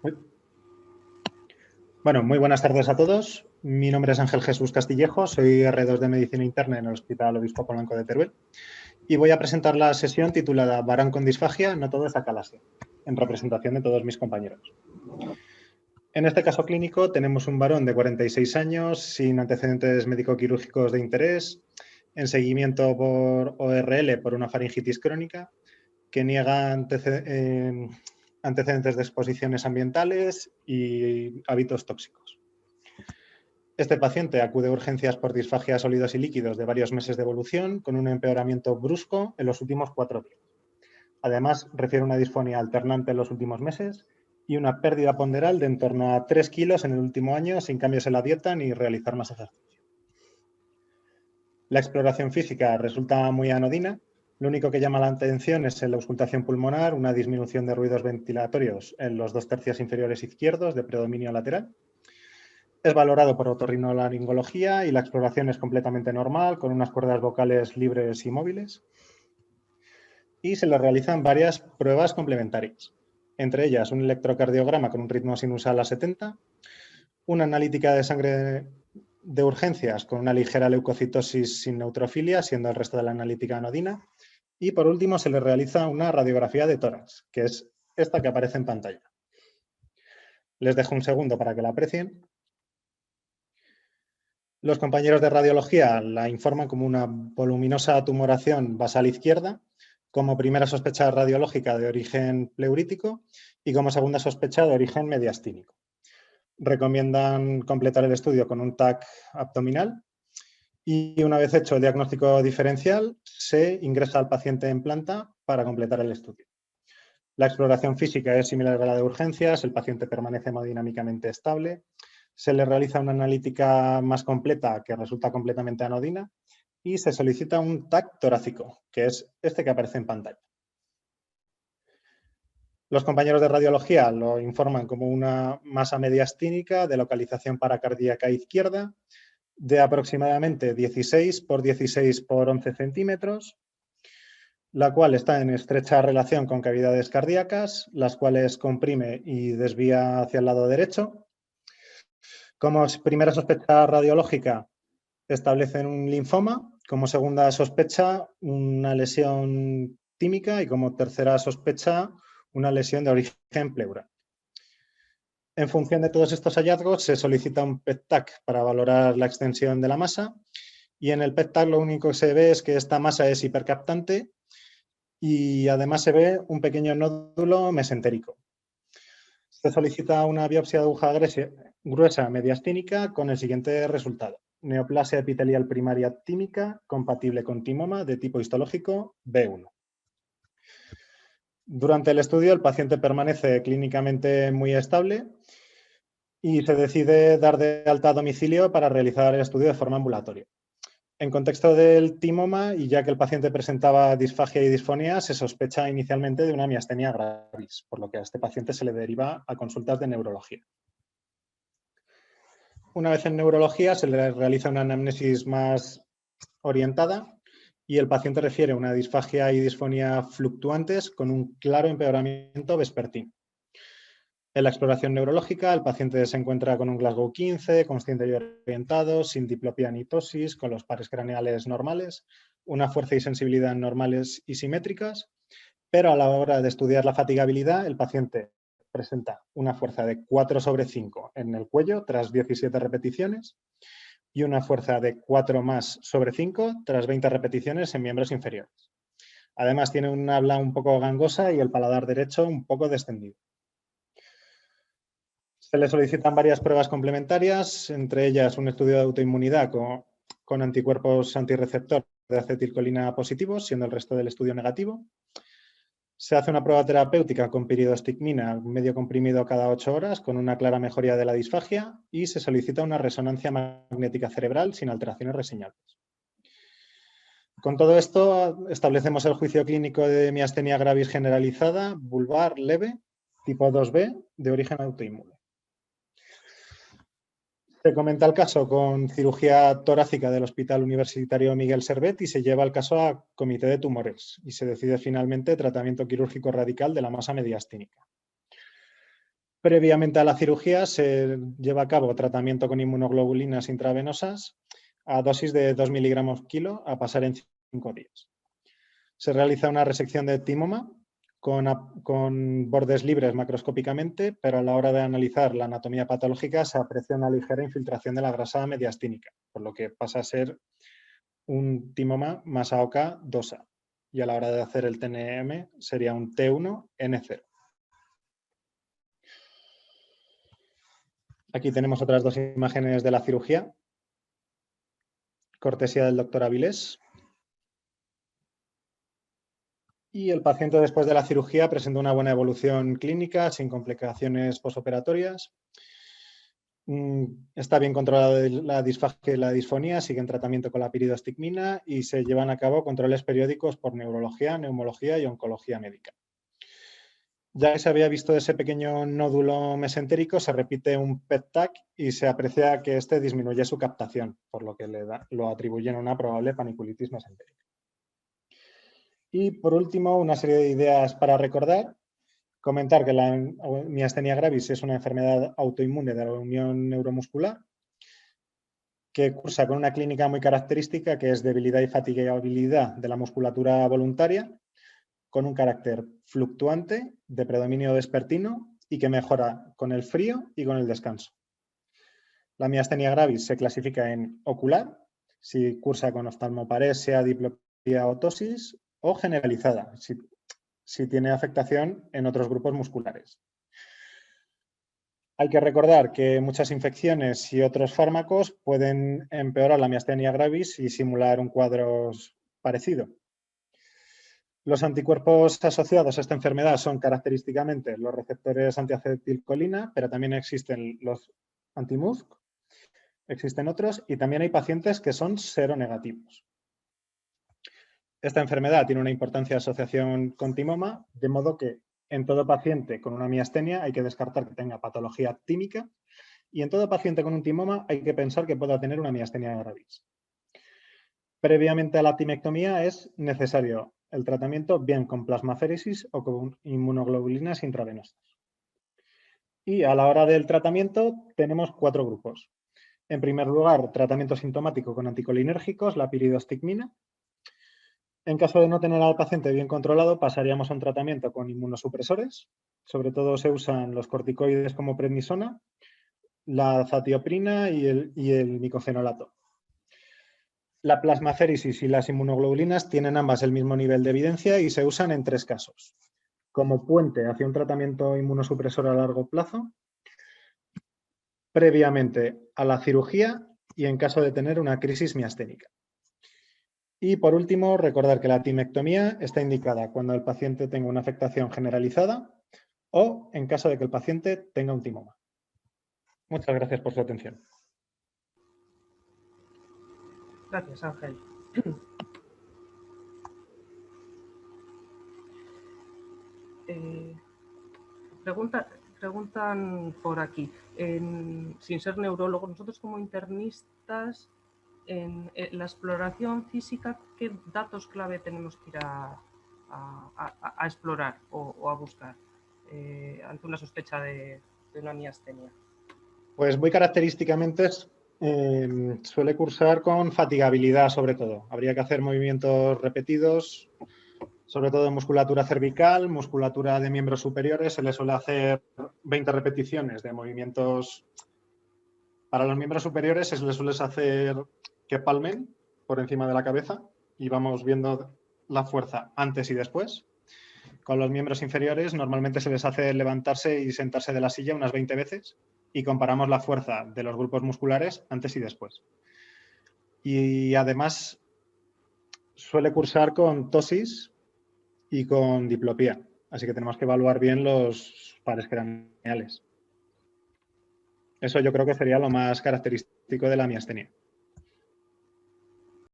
Uy. Bueno, muy buenas tardes a todos. Mi nombre es Ángel Jesús Castillejo, soy R2 de Medicina Interna en el Hospital Obispo Polanco de Teruel y voy a presentar la sesión titulada Varón con disfagia, no todo es acalasia, en representación de todos mis compañeros. En este caso clínico tenemos un varón de 46 años, sin antecedentes médico-quirúrgicos de interés, en seguimiento por ORL por una faringitis crónica, que niega antecedentes de exposiciones ambientales y hábitos tóxicos. Este paciente acude a urgencias por disfagia sólidos y líquidos de varios meses de evolución, con un empeoramiento brusco en los últimos 4 días. Además, refiere una disfonía alternante en los últimos meses y una pérdida ponderal de en torno a 3 kilos en el último año, sin cambios en la dieta ni realizar más ejercicio. La exploración física resulta muy anodina. Lo único que llama la atención es en la auscultación pulmonar, una disminución de ruidos ventilatorios en los 2 tercios inferiores izquierdos de predominio lateral. Es valorado por otorrinolaringología y la exploración es completamente normal, con unas cuerdas vocales libres y móviles. Y se le realizan varias pruebas complementarias, entre ellas un electrocardiograma con un ritmo sinusal a 70, una analítica de sangre de urgencias con una ligera leucocitosis sin neutrofilia, siendo el resto de la analítica anodina. Y por último se le realiza una radiografía de tórax, que es esta que aparece en pantalla. Les dejo un segundo para que la aprecien. Los compañeros de radiología la informan como una voluminosa tumoración basal izquierda, como primera sospecha radiológica de origen pleurítico y como segunda sospecha de origen mediastínico. Recomiendan completar el estudio con un TAC abdominal y una vez hecho el diagnóstico diferencial se ingresa al paciente en planta para completar el estudio. La exploración física es similar a la de urgencias, el paciente permanece hemodinámicamente estable, se le realiza una analítica más completa que resulta completamente anodina y se solicita un TAC torácico, que es este que aparece en pantalla. Los compañeros de radiología lo informan como una masa mediastínica de localización paracardíaca izquierda de aproximadamente 16 por 16 por 11 centímetros, la cual está en estrecha relación con cavidades cardíacas, las cuales comprime y desvía hacia el lado derecho. Como primera sospecha radiológica, establecen un linfoma, como segunda sospecha una lesión tímica y como tercera sospecha una lesión de origen pleural. En función de todos estos hallazgos se solicita un PET-TAC para valorar la extensión de la masa y en el PET-TAC lo único que se ve es que esta masa es hipercaptante y además se ve un pequeño nódulo mesentérico. Se solicita una biopsia de aguja gruesa mediastínica con el siguiente resultado: neoplasia epitelial primaria tímica compatible con timoma de tipo histológico B1. Durante el estudio el paciente permanece clínicamente muy estable y se decide dar de alta a domicilio para realizar el estudio de forma ambulatoria. En contexto del timoma, y ya que el paciente presentaba disfagia y disfonía, se sospecha inicialmente de una miastenia gravis, por lo que a este paciente se le deriva a consultas de neurología. Una vez en neurología se le realiza una anamnesis más orientada y el paciente refiere una disfagia y disfonía fluctuantes con un claro empeoramiento vespertino. En la exploración neurológica, el paciente se encuentra con un Glasgow 15, consciente y orientado, sin diplopía ni tosis, con los pares craneales normales, una fuerza y sensibilidad normales y simétricas, pero a la hora de estudiar la fatigabilidad, el paciente presenta una fuerza de 4/5 en el cuello tras 17 repeticiones y una fuerza de 4+/5 tras 20 repeticiones en miembros inferiores. Además, tiene un habla un poco gangosa y el paladar derecho un poco descendido. Se le solicitan varias pruebas complementarias, entre ellas un estudio de autoinmunidad con anticuerpos antirreceptor de acetilcolina positivos, siendo el resto del estudio negativo. Se hace una prueba terapéutica con piridostigmina medio comprimido cada 8 horas con una clara mejoría de la disfagia y se solicita una resonancia magnética cerebral sin alteraciones reseñables. Con todo esto establecemos el juicio clínico de miastenia gravis generalizada, vulvar leve, tipo 2B, de origen autoinmune. Se comenta el caso con cirugía torácica del Hospital Universitario Miguel Servet y se lleva el caso a comité de tumores y se decide finalmente tratamiento quirúrgico radical de la masa mediastínica. Previamente a la cirugía se lleva a cabo tratamiento con inmunoglobulinas intravenosas a dosis de 2 miligramos kilo a pasar en 5 días. Se realiza una resección de timoma con bordes libres macroscópicamente, pero a la hora de analizar la anatomía patológica se aprecia una ligera infiltración de la grasa mediastínica, por lo que pasa a ser un timoma más AOK 2A. Y a la hora de hacer el TNM sería un T1N0. Aquí tenemos otras dos imágenes de la cirugía, cortesía del doctor Avilés. Y el paciente después de la cirugía presentó una buena evolución clínica sin complicaciones posoperatorias. Está bien controlada la disfagia y la disfonía, sigue en tratamiento con la piridostigmina y se llevan a cabo controles periódicos por neurología, neumología y oncología médica. Ya que se había visto ese pequeño nódulo mesentérico, se repite un PET-TAC y se aprecia que este disminuye su captación, por lo que lo atribuyen a una probable paniculitis mesentérica. Y por último, una serie de ideas para recordar. Comentar que la miastenia gravis es una enfermedad autoinmune de la unión neuromuscular que cursa con una clínica muy característica que es debilidad y fatigabilidad de la musculatura voluntaria con un carácter fluctuante de predominio vespertino y que mejora con el frío y con el descanso. La miastenia gravis se clasifica en ocular, si cursa con oftalmoparesia, diplopía o tosis, o generalizada, si tiene afectación en otros grupos musculares. Hay que recordar que muchas infecciones y otros fármacos pueden empeorar la miastenia gravis y simular un cuadro parecido. Los anticuerpos asociados a esta enfermedad son característicamente los receptores antiacetilcolina, pero también existen los anti-MuSC, existen otros y también hay pacientes que son seronegativos. Esta enfermedad tiene una importante asociación con timoma, de modo que en todo paciente con una miastenia hay que descartar que tenga patología tímica y en todo paciente con un timoma hay que pensar que pueda tener una miastenia gravis. Previamente a la timectomía es necesario el tratamiento bien con plasmaféresis o con inmunoglobulinas intravenosas. Y a la hora del tratamiento tenemos 4 grupos. En primer lugar, tratamiento sintomático con anticolinérgicos, la piridostigmina. En caso de no tener al paciente bien controlado, pasaríamos a un tratamiento con inmunosupresores. Sobre todo se usan los corticoides como prednisona, la azatioprina y el micofenolato. La plasmaféresis y las inmunoglobulinas tienen ambas el mismo nivel de evidencia y se usan en 3 casos. Como puente hacia un tratamiento inmunosupresor a largo plazo, previamente a la cirugía y en caso de tener una crisis miasténica. Y por último, recordar que la timectomía está indicada cuando el paciente tenga una afectación generalizada o en caso de que el paciente tenga un timoma. Muchas gracias por su atención. Gracias, Ángel. Preguntan por aquí, sin ser neurólogo, nosotros como internistas, en la exploración física, ¿qué datos clave tenemos que ir a explorar o a buscar ante una sospecha de una miastenia? Pues muy característicamente suele cursar con fatigabilidad sobre todo. Habría que hacer movimientos repetidos, sobre todo en musculatura cervical, musculatura de miembros superiores. Se le suele hacer 20 repeticiones de movimientos. Para los miembros superiores se les suele hacer que palmen por encima de la cabeza y vamos viendo la fuerza antes y después. Con los miembros inferiores normalmente se les hace levantarse y sentarse de la silla unas 20 veces y comparamos la fuerza de los grupos musculares antes y después. Y además suele cursar con tosis y con diplopía, así que tenemos que evaluar bien los pares craneales. Eso yo creo que sería lo más característico de la miastenia.